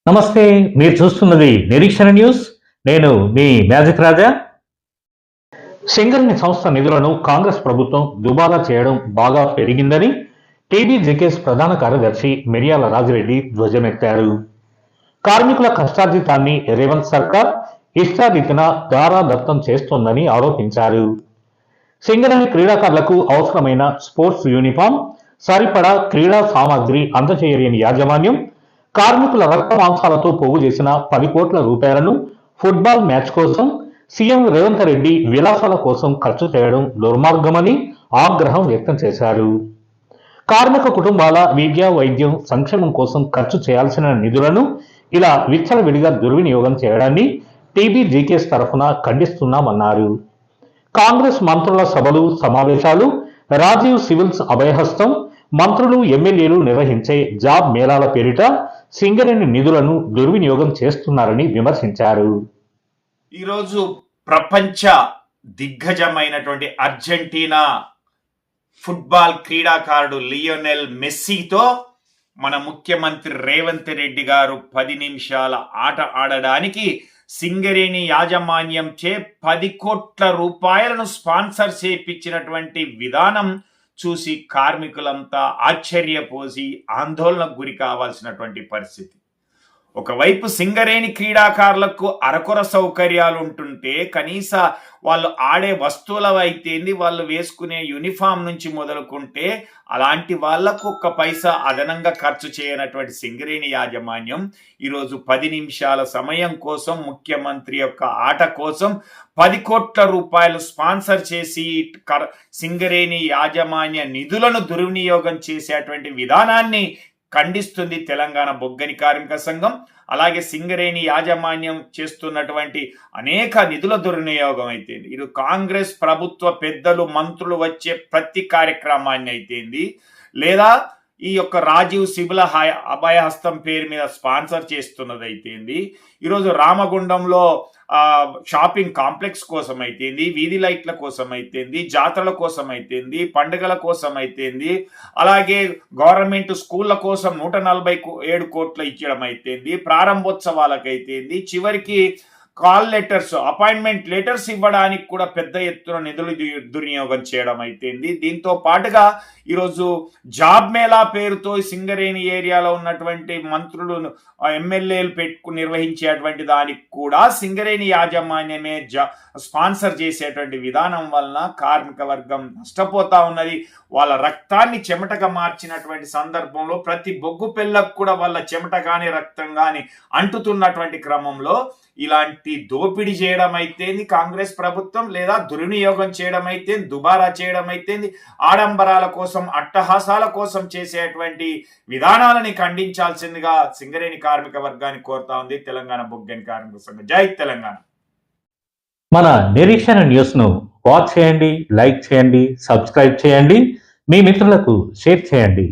నమస్తే. మీరు చూస్తున్నది నిరీక్షణ న్యూస్. నేను మీ మ్యాజిక్ రాజా. సింగరేణి సంస్థ నిధులను కాంగ్రెస్ ప్రభుత్వం దుబారా చేయడం బాగా పెరిగిందని టీబీజేకేఎస్ ప్రధాన కార్యదర్శి మిర్యాల రాజిరెడ్డి ధ్వజమెత్తారు. కార్మికుల కష్టార్జితాన్ని రేవంత్ సర్కార్ ఇష్టారీతిన దారాదత్తం చేస్తోందని ఆరోపించారు. సింగరేణి క్రీడాకారులకు అవసరమైన స్పోర్ట్స్ యూనిఫామ్, సరిపడా క్రీడా సామాగ్రి అందజేయలేని యాజమాన్యం, కార్మికుల రక్త మాంసాలతో పోగు చేసిన 10 కోట్ల రూపాయలను ఫుట్బాల్ మ్యాచ్ కోసం సీఎం రేవంత్ రెడ్డి విలాసాల కోసం ఖర్చు చేయడం దుర్మార్గమని ఆగ్రహం వ్యక్తం చేశారు. కార్మిక కుటుంబాల విద్య, వైద్యం, సంక్షేమం కోసం ఖర్చు చేయాల్సిన నిధులను ఇలా విచ్చలవిడిగా దుర్వినియోగం చేయడాన్ని టీబీజీకేఎస్ తరఫున ఖండిస్తున్నామన్నారు. కాంగ్రెస్ మంత్రుల సభలు, సమావేశాలు, రాజీవ్ సివిల్స్ అభయహస్తం, మంత్రులు, ఎమ్మెల్యేలు నిర్వహించే జాబ్ మేళాల పేరిట సింగరేణి నిధులను దుర్వినియోగం చేస్తున్నారని విమర్శించారు. ఈరోజు ప్రపంచ దిగ్గజమైనటువంటి అర్జెంటీనా ఫుట్బాల్ క్రీడాకారుడు లియోనెల్ మెస్సీతో మన ముఖ్యమంత్రి రేవంత్ రెడ్డి గారు 10 నిమిషాల ఆట ఆడడానికి సింగరేణి యాజమాన్యం చే 10 కోట్ల రూపాయలను స్పాన్సర్ చేయించినటువంటి విధానం చూసి కార్మికులంతా ఆశ్చర్యపోసి ఆందోళనకు గురి కావాల్సినటువంటి పరిస్థితి. ఒకవైపు సింగరేణి క్రీడాకారులకు అరకొర సౌకర్యాలు ఉంటుంటే కనీస వాళ్ళు ఆడే వస్తువులు అయితేంది, వాళ్ళు వేసుకునే యూనిఫామ్ నుంచి మొదలుకుంటే అలాంటి వాళ్లకు ఒక్క పైసా అదనంగా ఖర్చు చేయనటువంటి సింగరేణి యాజమాన్యం ఈరోజు 10 నిమిషాల సమయం కోసం ముఖ్యమంత్రి యొక్క ఆట కోసం 10 కోట్ల రూపాయలు స్పాన్సర్ చేసి సింగరేణి యాజమాన్య నిధులను దుర్వినియోగం చేసేటువంటి విధానాన్ని ఖండిస్తుంది తెలంగాణ బొగ్గని కార్మిక సంఘం. అలాగే సింగరేణి యాజమాన్యం చేస్తున్నటువంటి అనేక నిధుల దుర్వినియోగం అయితేంది, ఇది కాంగ్రెస్ ప్రభుత్వ పెద్దలు, మంత్రులు వచ్చే ప్రతి కార్యక్రమాన్ని అయితేంది, లేదా ఈ యొక్క రాజీవ్ సిబిల అభయహస్తం పేరు మీద స్పాన్సర్ చేస్తున్నది అయితేంది, ఈరోజు రామగుండంలో షాపింగ్ కాంప్లెక్స్ కోసం అయితేంది, వీధి లైట్ల కోసం అయితేంది, జాతరల కోసం అయితేంది, పండుగల కోసం అయితేంది, అలాగే గవర్నమెంట్ స్కూళ్ళ కోసం 147 కోట్లు ఇచ్చడం అయితేంది, ప్రారంభోత్సవాలకైతేంది, చివరికి కాల్ లెటర్స్, అపాయింట్మెంట్ లెటర్స్ ఇవ్వడానికి కూడా పెద్ద ఎత్తున నిధులు దుర్వినియోగం చేయడం అయితేంది. దీంతో పాటుగా ఈరోజు జాబ్ మేళా పేరుతో సింగరేణి ఏరియాలో ఉన్నటువంటి మంత్రులు, ఎమ్మెల్యేలు నిర్వహించేటువంటి దానికి కూడా సింగరేణి యాజమాన్యమే స్పాన్సర్ చేసేటువంటి విధానం వలన కార్మిక వర్గం నష్టపోతా ఉన్నది. వాళ్ళ రక్తాన్ని చెమటగా మార్చినటువంటి సందర్భంలో ప్రతి బొగ్గు పిల్లకు కూడా వాళ్ళ చెమట కానీ రక్తం కానీ అంటుతున్నటువంటి క్రమంలో ఇలాంటి దోపిడీ చేయడం అయితేంది కాంగ్రెస్ ప్రభుత్వం, లేదా దుర్వినియోగం చేయడం అయితే, దుబారా చేయడం అయితేంది, ఆడంబరాల కోసం, అట్టహాసాల కోసం చేసేటువంటి విధానాలని ఖండించాల్సిందిగా సింగరేణి కార్మిక వర్గాన్ని కోరుతా ఉంది తెలంగాణ బొగ్గని కార్మిక సంఘం. జై తెలంగాణ. మన నిరీక్షణ న్యూస్ ను వాచ్ చేయండి, లైక్ చేయండి, సబ్స్క్రైబ్ చేయండి, మీ మిత్రులకు షేర్ చేయండి.